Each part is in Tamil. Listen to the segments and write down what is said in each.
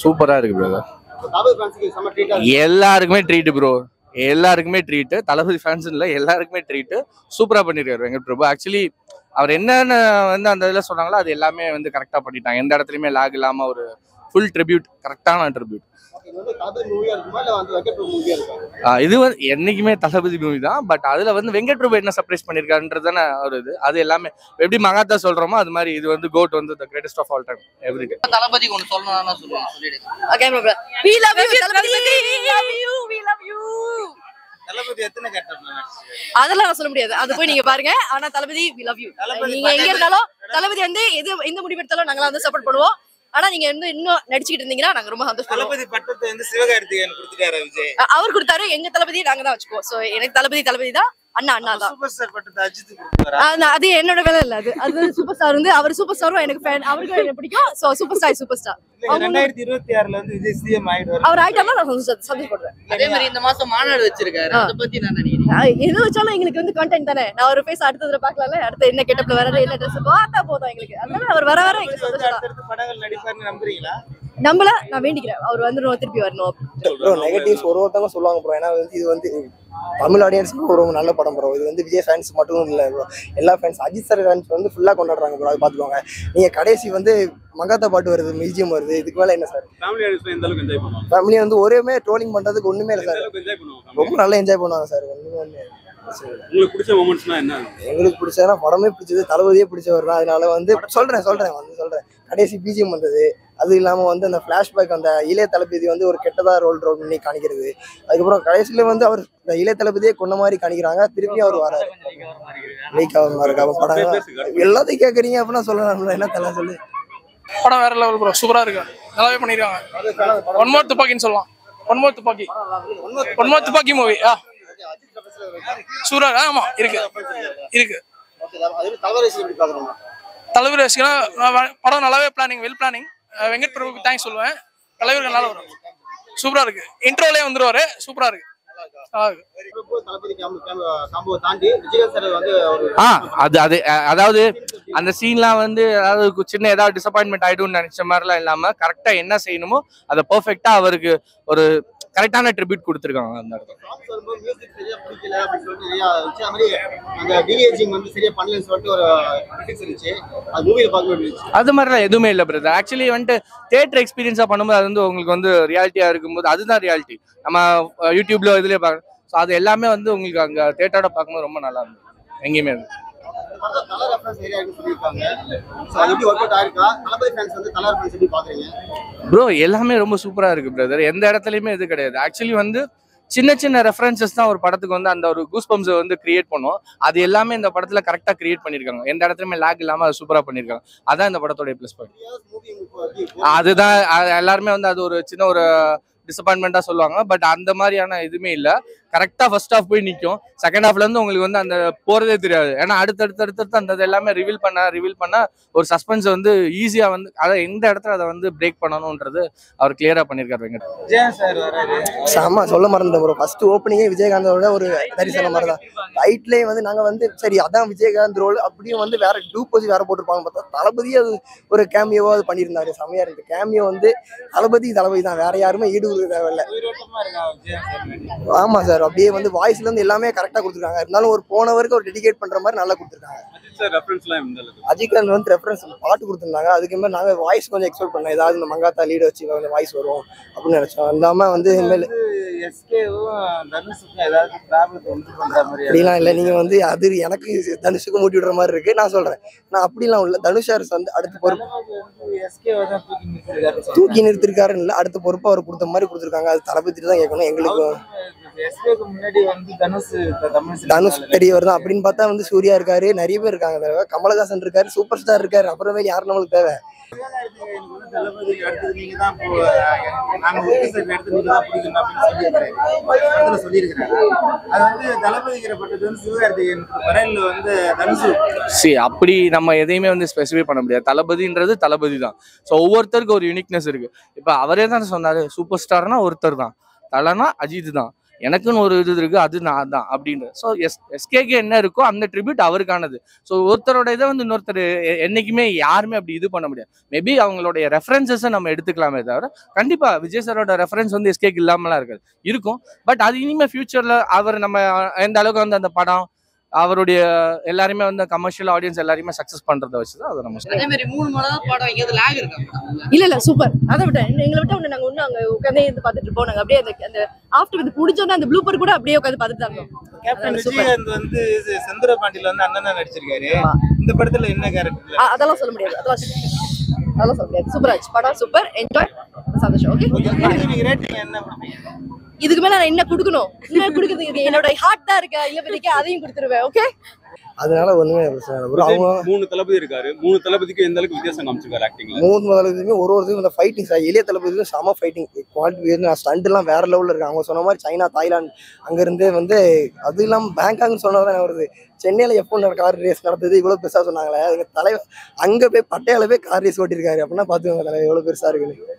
சூப்பரா இருக்கு பிரதர். எல்லாருக்குமே ட்ரீட் ப்ரோ, எல்லாருக்குமே ட்ரீட். தளபதி ஃபேன்ஸ் இல்லை, எல்லாருக்குமே ட்ரீட். சூப்பரா பண்ணிருக்காரு வெங்கட் பிரபு. ஆக்சுவலி அவர் என்னென்ன வந்து அந்த இதில் சொன்னாங்களோ அது எல்லாமே வந்து கரெக்டாக பண்ணிட்டாங்க. எந்த இடத்துலையுமே லாக் இல்லாமல் ஒரு ஃபுல் ட்ரிபியூட், கரெக்டான ட்ரிபியூட். இது வந்து என்னைக்குமே தளபதி மூவி தான். பட் அதுல வந்து வெங்கட் பிரபு என்ன சர்ப்ரைஸ் பண்ணிருக்காருன்றதான ஒரு இது. அது எல்லாமே எப்படி மகாத்தா சொல்றோமோ அது மாதிரி இது வந்து கோட் வந்து the greatest of all time every day. Thalapathy ஒன்னு சொல்லணும்னா சொல்லிடுங்க. Okay bro, we love you Thalapathy, we love you. Thalapathy எத்தனை கேரக்டர் அதெல்லாம் நான் சொல்ல முடியாது, அது போய் நீங்க பாருங்க. ஆனா தளபதி we love you. நீங்க எங்க இருந்தாலும் தளபதி வந்து எந்த முடிவு எடுத்தாலும் நாங்க வந்து சப்போர்ட் பண்ணுவோம். ஆனா நீங்க வந்து இன்னும் நடிச்சிட்டு இருந்தீங்கன்னா நாங்க ரொம்ப சந்தோஷப்படுவோம். தளபதி பட்டத்தை வந்து சிவகார்த்திகேயன் கொடுத்துட்டாரு விஜய். அவர் கொடுத்தாரு. எங்க தளபதி நாங்க தான் வச்சுப்போம். சோ எனக்கு தளபதி தான், அண்ணா தான். சூப்பர் ஸ்டார் பட்டத்தை அஜித் கொடுத்தாரு. அது என்னோட வேலை இல்ல. அது சூப்பர் ஸ்டார் வந்து அவர் சூப்பர் ஸ்டாரும் எனக்கு ஃபேன், அவருக்கும் எனக்கு பிடிக்கும். சோ சூப்பர் ஸ்டார் 2026ல வந்து விஜய் சிஎம் ஆயிடுவாரு. அவர் ஆயிட்டாலும் நான் சந்தோஷப்படுறேன். அதே மாதிரி இந்த மாசம் மாநாடு வச்சிருக்காரு, அத பத்தி நான் நினைக்கிறேன். எது வச்சாலும் எங்களுக்கு வந்து கண்டென்ட் தானே. நான் ஒரு ஃபேஸ் அடுத்ததுல பார்க்கலாம்ல, அடுத்து என்ன கெட்டப்ல வராது, என்ன ட்ரெஸ் பார்த்தா போதும் எங்களுக்கு. அதனால அவர் வர எங்களுக்கு சந்தோஷம். அடுத்த படங்கள் நடிப்பாருன்னு நம்புறீங்களா? நம்பல, நான் வேண்டிக்கிறேன் அவர் வந்து திருப்பி வரணும். ப்ரோ நெகட்டிவ்ஸ் ஒருத்தவங்க சொல்லுவாங்க ப்ரோ. ஏன்னா வந்து இது வந்து தமிழ் ஆடியன்ஸ்க்கு ஒரு நல்ல படம் ப்ரோ. இது வந்து விஜய் ஃபேன்ஸ் மட்டும் இல்லை ப்ரோ, எல்லா ஃபேன்ஸ், அஜித் சார் ஃபேன்ஸ் வந்து ஃபுல்லாக கொண்டாடுறாங்க ப்ரோ. அது பார்த்துக்கோங்க. நீங்கள் கடைசி வந்து மங்காத்தா பாட்டு வருது, மியூசியம் வருது, இதுக்கு மேலே என்ன சார்? ஃபேமிலி வந்து ஒரேமே ட்ரோலிங் பண்ணுறதுக்கு ஒன்றுமே இல்லை சார். ரொம்ப நல்லா என்ஜாய் பண்ணுவாங்க சார். ஒன்றுமே உங்களுக்கு பிடிச்ச மொமெண்ட்ஸ்னா என்ன? எங்களுக்கு பிடிச்சதுனா படமே பிடிச்சது தளபதியே பிடிச்சவர் தான். அதனால வந்து சொல்கிறேன் கடைசி பிஜிஎம் வந்தது. அது இல்லாமல் வந்து அந்த ஃப்ளாஷ்பேக், அந்த இளைய தளபதி வந்து ஒரு கெட்டதாக ரோல் பண்ணி காணிக்கிறது. அதுக்கப்புறம் கடைசியில் வந்து அவர் இந்த இளைய தளபதியே கொண்ட மாதிரி காணிக்கிறாங்க. திருப்பியும் அவர் வராரு லீக் ஆகிற மாதிரி இருக்காங்க. படம் எல்லாத்தையும் கேட்குறீங்க அப்படின்னா சொல்லலாம். என்ன தலை சொல்லு. படம் வேற லெவல் ப்ரோ, சூப்பரா இருக்கு, நல்லாவே பண்ணிருக்காங்க. ஒன் மோர் துப்பாக்கின்னு சொல்லலாம். ஒன் மோர் துப்பாக்கி மூவி சூப்பரா. ஆமா இருக்கு. தலைவர் ரசிகனா படம் நல்லாவே பிளானிங், வெல் பிளானிங். வெங்கட் பிரபுக்கு தேங்க்ஸ் சொல்லுவேன். தலைவர்கள் நல்லா வரும், சூப்பரா இருக்கு. இன்ட்ரோலே வந்துருவாரு, சூப்பரா இருக்கு. அதாவது அந்த சீன்லாம் வந்து அதாவது சின்ன ஏதாவது டிசப்பாயின்மெண்ட் ஆயிடும்னு நினைச்ச மாதிரிலாம் இல்லாம கரெக்டா என்ன செய்யணுமோ அதை பெர்ஃபெக்டா அவருக்கு ஒரு கரெக்டான ட்ரிபியூட் கொடுத்துருக்காங்க. அந்த இடத்துல அது மாதிரிலாம் எதுவுமே இல்லை பிரதர். ஆக்சுவலி வந்துட்டு தியேட்டர் எக்ஸ்பீரியன்ஸா பண்ணும்போது அது வந்து உங்களுக்கு வந்து ரியாலிட்டியா இருக்கும்போது அதுதான் ரியாலிட்டி. நம்ம யூடியூப்ல இதுலயே பார்க்கணும். ஸோ அது எல்லாமே வந்து உங்களுக்கு அங்கே தியேட்டரோட பார்க்கும்போது ரொம்ப நல்லா இருந்தது. எங்கேயுமே அது ப்ரோ எல்லாமே ரொம்ப சூப்பரா இருக்கு பிரதர். எந்த இடத்துலயுமே இது கிடையாது. ஆக்சுவலி வந்து சின்ன சின்ன ரெஃபரன்சஸ் தான் ஒரு படத்துக்கு வந்து அந்த ஒரு கூஸ் பம்ப்ஸ் வந்து கிரியேட் பண்ணும். அது எல்லாமே இந்த படத்துல கரெக்டா கிரியேட் பண்ணிருக்காங்க. எந்த இடத்துலயுமே லாக் இல்லாம அது சூப்பரா பண்ணிருக்காங்க. அதான் இந்த படத்தோட பிளஸ் பாயிண்ட். அதுதான் எல்லாருமே வந்து அது ஒரு சின்ன ஒரு டிசப்பாயின்மெண்டா சொல்லுவாங்க. பட் அந்த மாதிரியான எதுவுமே இல்லை. கரெக்டா ஃபர்ஸ்ட் ஹாஃப் போய் நிற்கும். செகண்ட் ஹாஃப்ல இருந்து உங்களுக்கு வந்து அந்த போறதே தெரியாது. ஏன்னா அடுத்தடுத்து அந்த எல்லாமே ரிவீல் பண்ண ஒரு சஸ்பென்ஸ் வந்து ஈஸியா வந்து அதை எந்த இடத்துல அதை வந்து பிரேக் பண்ணணும்ன்றது அவர் கிளியரா பண்ணிருக்காரு வெங்கட். ஆமா சொல்ல மறந்துட்டேன் ப்ரோ. ஃபர்ஸ்ட் ஓப்பனிங்கே விஜயகாந்தோட ஒரு தரிசனம் மாதிரி தான். ரைட்லேயே வந்து நாங்கள் வந்து சரி அதான் விஜயகாந்த் ரோல் அப்படியும் வந்து வேற டூப் வச்சு வேற போட்டிருப்பாங்க. பார்த்தா தளபதி அது ஒரு கேமியோவா அது பண்ணியிருந்தாரு. செமையா இருக்கு. கேமியோ வந்து தளபதி தான், வேற யாருமே ஈடு தேவையில்லை. ஆமா சார், அப்படியே வந்து வாய்ஸ்ல இருந்து எல்லாமே கரெக்டா கொடுத்துருக்காங்க. இருந்தாலும் ஒரு போனவருக்கு ஒரு டெடிகேட் பண்ற மாதிரி நல்லா கொடுத்துருக்காங்க. அஜித்காந்த் வந்து ரெஃபரன்ஸ் பாட்டு கொடுத்துருந்தாங்க. அதுக்கு மாதிரி நாங்கள் வாய்ஸ் கொஞ்சம் எக்ஸ்பெக்ட் பண்ணோம். ஏதாவது இந்த மங்காத்தா லீடு வச்சு கொஞ்சம் வாய்ஸ் வரும் அப்படின்னு நினைச்சோம். இல்லாம வந்து அப்படிலாம் இல்லை. நீங்க வந்து அது எனக்கு தனுஷுக்கு மூட்டி விடுற மாதிரி இருக்கு. நான் சொல்றேன், நான் அப்படிலாம் இல்லை. தனுஷார் வந்து அடுத்த பொறுப்பு தூக்கி நிறுத்திருக்காருன்னு இல்லை, அடுத்த பொறுப்பு அவர் கொடுத்த மாதிரி கொடுத்துருக்காங்க. அது தளபதி தான் கேட்கணும். எங்களுக்கு தனுஷ் பெரியவர் தான் அப்படின்னு பார்த்தா வந்து சூர்யா இருக்காரு, நிறைய பேர் இருக்காங்க, கமலஹாசன் இருக்காரு, சூப்பர் ஸ்டார் இருக்காரு. அப்புறமே யார் நம்மளுக்கு தேவை? அப்படி நம்ம எதையுமே வந்து ஸ்பெசிஃபை பண்ண முடியாது. தளபதின்றது தளபதி தான். ஸோ ஒவ்வொருத்தருக்கு ஒரு யூனிக்னஸ் இருக்கு. இப்போ அவரே தான் சொன்னாரு, சூப்பர் ஸ்டார்னா ஒருத்தர் தான், தலைனா அஜித் தான். எனக்குன்னு ஒரு இது இருக்கு, அது நான் தான் அப்படின்ற. ஸோ எஸ்கேக்கு என்ன இருக்கோ அந்த ட்ரிபியூட் அவருக்கானது. ஸோ ஒருத்தரோட இதை வந்து இன்னொருத்தர் என்னைக்குமே யாருமே அப்படி இது பண்ண முடியாது. மேபி அவங்களுடைய ரெஃபரன்சஸை நம்ம எடுத்துக்கலாமே தவிர கண்டிப்பா விஜய் சாரோட ரெஃபரன்ஸ் வந்து எஸ்கேக்கு இல்லாமலாம் இருக்காது, இருக்கும். பட் அது இனிமே ஃபியூச்சர்ல அவர் நம்ம எந்த அளவுக்கு வந்து அந்த படம் அவருடைய எல்லாருமே வந்து கமர்ஷியல் ஆடியன்ஸ் எல்லாருமே சக்சஸ் பண்றதை வச்சுதான் அதை நம்ம அதே மாதிரி 3 மணி நேரம் படம் எங்கேயாவது லேக் இருக்கா? இல்ல சூப்பர். அதை விட எங்களை விட்ட ஒண்ணு நாங்க ஒண்ணு அங்க உட்காந்தே இருந்து பாத்துட்டு இருப்போம். நாங்க அப்படியே அந்த ஆஃப்டர் இது முடிஞ்சோன்னா அந்த ப்ளூப்பர் கூட அப்படியே உட்காந்து பாத்துட்டு தான் இருந்தோம். கேப்டன் விஜயகாந்த் வந்து செந்தூர பாண்டியில வந்து அண்ணனா நடிச்சிருக்காரு. இந்த படத்துல என்ன கேரக்டர்? அதெல்லாம் சொல்ல முடியாது, அதெல்லாம் சொல்ல முடியாது. சூப்பரா இருந்துச்சு படம், சூப்பர், என்ஜாய், சந்தோஷம். ஓகே, நீங்க ரேட்டிங் என்ன கொடுப்பீங்க? இதுக்கு மேல நான் என்ன கொடுக்கணும்? இன்னும் கொடுக்குறது என்னோட ஹார்ட் தான் இருக்கா, இல்ல பத்திக்கு அதையும் கொடுத்துருவேன். ஓகே, அதனால ஒண்ணுமே பிரச்சனை இல்லை bro. அவங்க 3 தளபதி இருக்காரு. 3 தளபதிக்கு எந்த அளவுக்கு வித்தியாசம் காமிச்சிருக்காரு ஆக்டிங்ல? 3 தளபதியுமே ஒருத்தருக்கும் இந்த ஃபைட்டிங் சார், இளைய தளபதியும் செம ஃபைட்டிங் குவாலிட்டி, ஸ்டண்ட் எல்லாம் வேற லெவல்ல இருக்கு. அவங்க சொன்ன மாதிரி சைனா, தாய்லாந்து அங்க இருந்தே வந்து, அது இல்லாம பேங்காக்னு சொன்னதான் வருது. சென்னையில எப்போ கார் ரேஸ் நடந்தது இவ்வளவு பெருசா சொன்னாங்களே, எங்க தலைவர் அங்க போய் பட்டையால போய் கார் ரேஸ் ஓட்டிருக்காரு அப்படின்னா பாத்துக்கோங்க தலைவர் எவ்வளவு பெருசா இருக்குன்னு.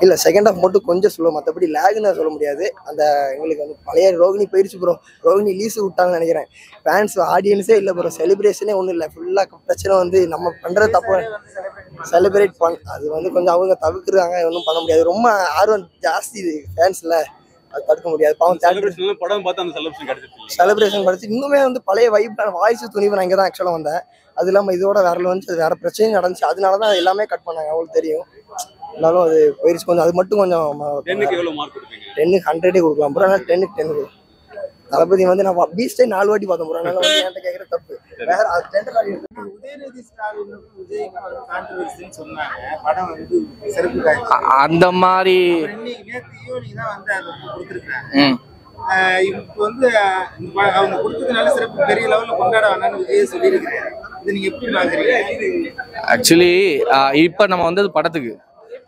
இல்ல செகண்ட் ஹாஃப் மட்டும் கொஞ்சம் ஸ்லோ, மற்றபடி லேக்னு சொல்ல முடியாது. அந்த எங்களுக்கு வந்து பழைய ரோகிணி போயிடுச்சு ப்ரோ. ரோகிணி லீஸு விட்டாங்கன்னு நினைக்கிறேன். ஃபேன்ஸ் ஆடியன்ஸே இல்லை ப்ரோ, செலிப்ரேஷனே ஒன்றும் இல்லை. ஃபுல்லாக பிரச்சனை வந்து நம்ம பண்ற தப்பு செலிப்ரேட் அது வந்து கொஞ்சம் அவங்க தவிர்க்குறாங்க, ஒன்றும் பண்ண முடியாது. ரொம்ப ஆர்வம் ஜாஸ்தி இது ஃபேன்ஸ்ல, அது தடுக்க முடியாது. பாவம் படம் பார்த்து அந்த செலிப்ரேஷன் கிடைச்சிருக்கு. செலிப்ரேஷன் கிடைச்சி இன்னுமே வந்து பழைய வைப் வாய்ஸ் துணிவு நான் இங்கே தான் ஆக்சுவலாக வந்தேன். அது இல்லாமல் இதோட வேற வந்து வேற பிரச்சனையும் நடந்துச்சு, அதனால தான் எல்லாமே கட் பண்ணாங்க. அவங்களுக்கு தெரியும், இருந்தாலும் அது போயிடுச்சு கொஞ்சம். அது மட்டும் கொஞ்சம் 10க்கு எவ்வளவு மார்க் கொடுப்பீங்க? 10க்கு 100 கொடுக்கலாம் ப்ரோ. ஆனால் 10க்கு 10 கொடுக்கும். தளபதி வந்து நான் பீஸ்டே 4 வாட்டி பார்த்தேன் ப்ரோ. அதனால வந்து என்கிட்ட கேட்குற தப்பு வேற. அது உதயநிதி ஸ்டாலின் விஜய்க்கு கான்ட்ரோவர்சின்னு சொன்னாங்க. படம் வந்து சிறப்பு காட்சி அந்த மாதிரி இன்னைக்கு நேற்று ஈவினிங் தான் வந்து அதை கொடுத்துருக்காங்க. இப்போ வந்து அவங்க கொடுத்ததுனால சிறப்பு பெரிய லெவலில் கொண்டாட வேணாம்னு விஜய் சொல்லியிருக்காரு. இது நீங்க எப்படி பாக்குறீங்க? ஆக்சுவலி இப்போ நம்ம வந்தது படத்துக்கு,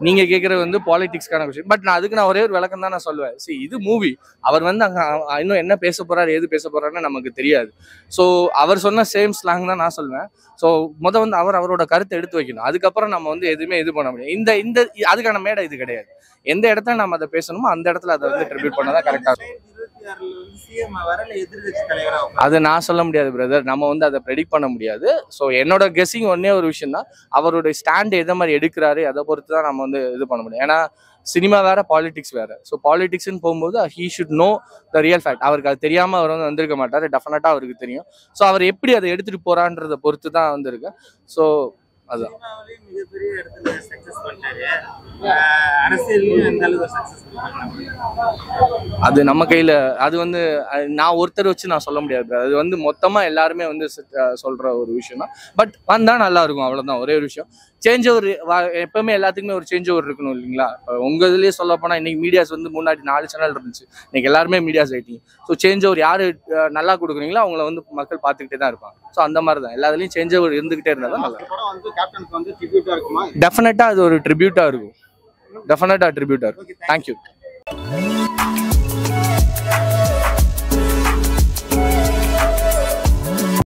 நீங்க கேட்கறது வந்து பாலிடிக்ஸ்க்கான விஷயம். பட் நான் ஒரே ஒரு விளக்கம் தான் நான் சொல்லுவேன். சரி, இது மூவி. அவர் வந்து அங்க இன்னும் என்ன பேச போறாரு, ஏது பேச போறாருன்னு நமக்கு தெரியாது. ஸோ அவர் சொன்ன சேம் ஸ்லாங் தான் நான் சொல்லுவேன். ஸோ வந்து அவரோட கருத்தை எடுத்து வைக்கணும். அதுக்கப்புறம் நம்ம வந்து எதுவுமே இது பண்ண முடியும். இந்த அதுக்கான மேடை இது கிடையாது. எந்த இடத்துல நம்ம அதை பேசணுமோ அந்த இடத்துல அதை வந்து ட்ரிபியூட் பண்ணதான் கரெக்டாக இருக்கும். அது நான் சொல்ல முடியாது பிரதர், நம்ம வந்து அதை ப்ரெடிக்ட் பண்ண முடியாது. ஸோ என்னோட கெஸ்ஸிங் ஒன்னே ஒரு விஷயம் தான், அவருடைய ஸ்டாண்ட் எதை மாதிரி எடுக்கிறாரு அதை பொறுத்து தான் நம்ம வந்து இது பண்ண முடியும். ஏன்னா சினிமா வேற, பாலிடிக்ஸ் வேற. ஸோ பாலிடிக்ஸ்ன்னு போகும்போது he should know the real fact. அவருக்கு அது தெரியாம அவர் வந்து வந்திருக்க மாட்டாரு, டெஃபினட்டா அவருக்கு தெரியும். ஸோ அவர் எப்படி அதை எடுத்துட்டு போறான்றதை பொறுத்து தான் வந்திருக்கு. ஸோ அதுதான். மிகப்பெரிய இடத்துல சக்சஸ் பண்ணாரு, அரசியல்லையும் எந்த அளவுக்கு சக்சஸ் பண்ணாரு அது நம்ம கையில. அது வந்து நான் ஒருத்தர் வச்சு நான் சொல்ல முடியாது. அது வந்து மொத்தமா எல்லாருமே வந்து சொல்ற ஒரு விஷயம் தான். பட் வந்தா நல்லா இருக்கும், அவ்வளவுதான். ஒரே ஒரு விஷயம், சேஞ்ச் ஓவர். எப்பவுமே எல்லாத்துக்குமே ஒரு சேஞ்ச் ஓவர் இருக்கணும் இல்லைங்களா? உங்க இதுலயே சொல்ல போனா இன்னைக்கு மீடியாஸ் வந்து முன்னாடி 4 சேனல் இருந்துச்சு, இன்னைக்கு எல்லாருமே மீடியாஸ் ஆயிட்டீங்க. ஸோ சேஞ்ச் ஓவர் யாரு நல்லா கொடுக்குறீங்களோ அவங்கள வந்து மக்கள் பார்த்துக்கிட்டே தான் இருப்பாங்க. ஸோ அந்த மாதிரி தான் எல்லாத்துலயும் சேஞ்ச் ஓவர் இருந்துகிட்டே இருந்தா தான் நல்லா. டெஃபினட்டா அது ஒரு ட்ரிபியூட்டா இருக்கும். டெஃபினட்டா ட்ரிபியூட்டா இருக்கும். தேங்க்யூ.